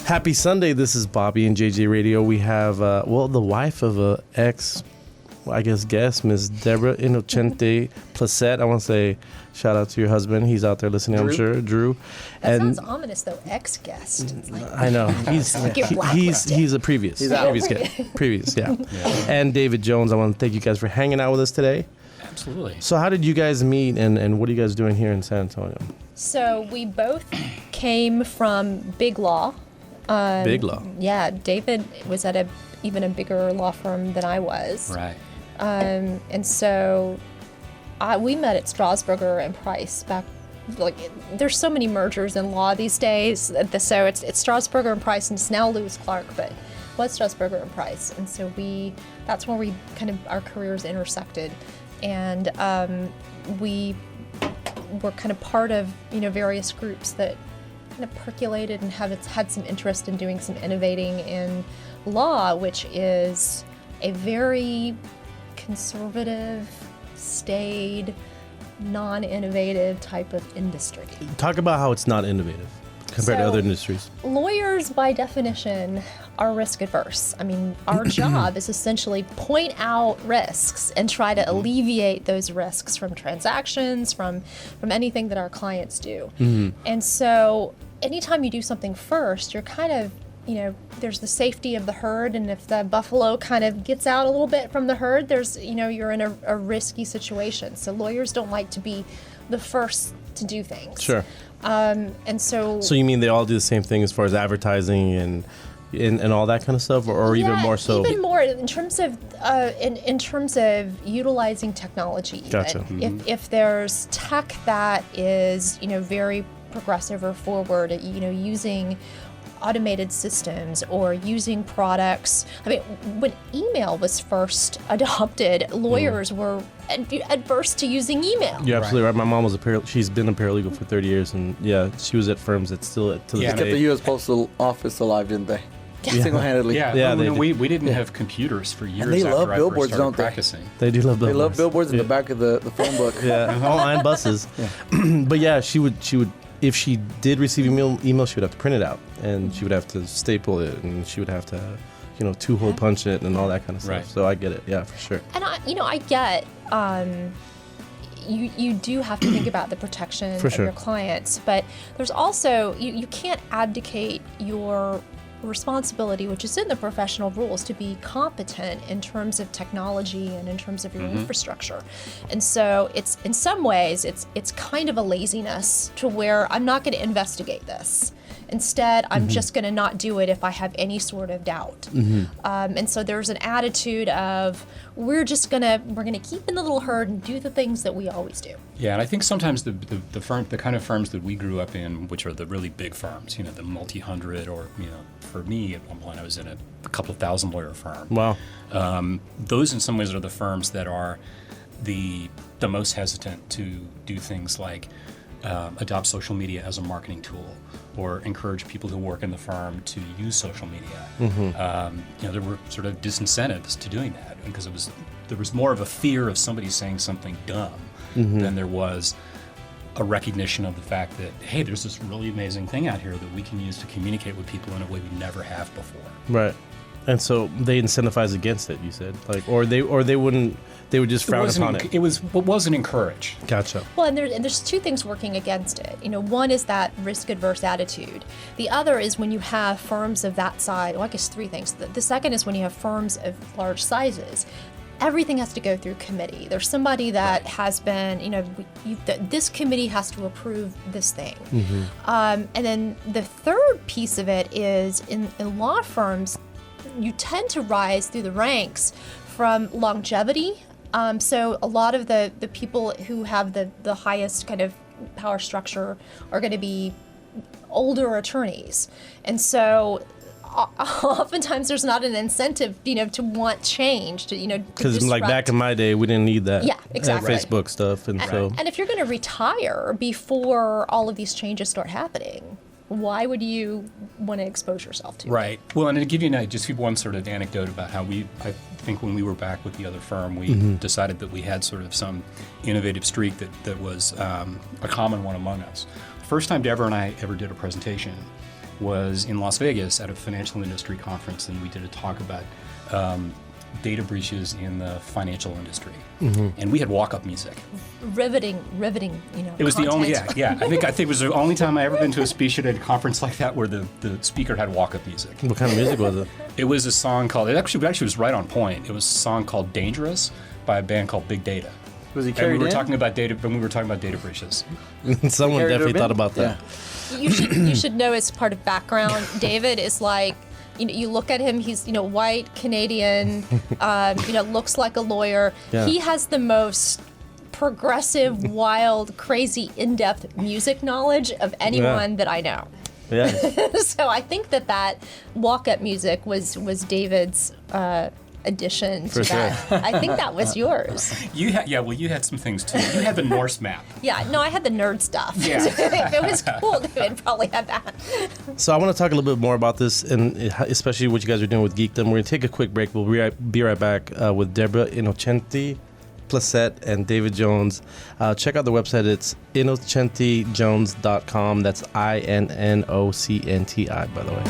Happy Sunday. This is Bobby and JJ Radio. We have, the wife of a guest, Ms. Deborah Innocenti PLLC. I want to say shout out to your husband. He's out there listening, Drew? I'm sure, Drew. That sounds ominous, though. Ex-guest. I know. He's a previous. He's out. Previous, yeah. And David Jones. I want to thank you guys for hanging out with us today. Absolutely. So how did you guys meet, and what are you guys doing here in San Antonio? So we both came from big law. Big law. Yeah, David was at even a bigger law firm than I was. Right. And so we met at Strasburger and Price back. There's so many mergers in law these days. So it's Strasburger and Price, and it's now Lewis Clark, but it was Strasburger and Price. And so that's where we kind of our careers intersected, and we were kind of part of various groups that kind of percolated and had some interest in doing some innovating in law, which is a very conservative, staid, non-innovative type of industry. Talk about how it's not innovative compared to other industries. Lawyers, by definition, are risk adverse. I mean, our job is essentially point out risks and try to alleviate those risks from transactions, from anything that our clients do. And so anytime you do something first, you're kind of, there's the safety of the herd, and if the buffalo kind of gets out a little bit from the herd, you're in a risky situation. So lawyers don't like to be the first to do things. Sure. And so. So you mean they all do the same thing as far as advertising and all that kind of stuff, or even more so? Even more in terms of in terms of utilizing technology. Gotcha. If there's tech that is very progressive or forward, using automated systems or using products. I mean, when email was first adopted, lawyers were adverse to using email. You're absolutely right. My mom was she's been a paralegal for 30 years, and she was at firms that still to this day. They kept the U.S. Postal Office alive, didn't they? Single-handedly. We didn't have computers for years. And they love billboards, don't they? Practicing. They do love billboards. They love billboards in the back of the phone book. And buses. But yeah, she would. If she did receive email, she would have to print it out, and she would have to staple it, and she would have to, two-hole punch it, and all that kind of stuff. Right. So I get it, yeah, for sure. And I get, you do have to think about the protection of your clients, but there's also you can't abdicate your responsibility, which is in the professional rules, to be competent in terms of technology and in terms of your infrastructure. And so it's in some ways it's kind of a laziness to where I'm not going to investigate this. Instead, I'm just going to not do it if I have any sort of doubt. And so there's an attitude of we're gonna keep in the little herd and do the things that we always do. Yeah, and I think sometimes the kind of firms that we grew up in, which are the really big firms, the multi-hundred, or for me at one point I was in a couple of thousand lawyer firm. Wow. Those in some ways are the firms that are the most hesitant to do things like adopt social media as a marketing tool, or encourage people who work in the firm to use social media. There were sort of disincentives to doing that, because there was more of a fear of somebody saying something dumb than there was a recognition of the fact that, hey, there's this really amazing thing out here that we can use to communicate with people in a way we never have before. Right. And so they incentivize against it, you said, or they wouldn't. They would just frown upon it. It wasn't encouraged. Gotcha. Well, and there's two things working against it. One is that risk-adverse attitude. The other is when you have firms of that size. Well, I guess three things. The second is when you have firms of large sizes. Everything has to go through committee. There's somebody that has been, this committee has to approve this thing. And then the third piece of it is in law firms, you tend to rise through the ranks from longevity. So a lot of the people who have the highest kind of power structure are going to be older attorneys. And so oftentimes there's not an incentive, to want change, to because like back in my day, we didn't need that. Yeah, exactly. Facebook stuff, and so. And if you're going to retire before all of these changes start happening, why would you want to expose yourself to it? Right. Well, and to give you just one sort of anecdote about how I think when we were back with the other firm, we decided that we had sort of some innovative streak that was a common one among us. The first time Deborah and I ever did a presentation, was in Las Vegas at a financial industry conference, and we did a talk about data breaches in the financial industry. And we had walk-up music. Riveting, It was content. the only, I think it was the only time I ever been to a speech at a conference like that where the speaker had walk-up music. What kind of music was it? It was a song called, it actually was right on point. It was a song called Dangerous by a band called Big Data. Was he And carried we were in? talking about data breaches. Someone Carried definitely over? thought about that. You should know as part of background, David is like, you look at him, he's, white, Canadian, looks like a lawyer. Yeah. He has the most progressive, wild, crazy, in-depth music knowledge of anyone that I know. Yeah. So I think that walk-up music was David's addition to For sure. that. I think that was yours. You had some things too. You had the Norse map. Yeah, no, I had the nerd stuff. Yeah. If it was cool, David probably had that. So I want to talk a little bit more about this, and especially what you guys are doing with Geekdom. We're going to take a quick break. We'll be right back with Deborah Innocenti PLLC and David Jones. Check out the website. It's innocentijones.com. That's INNOCNTI, by the way.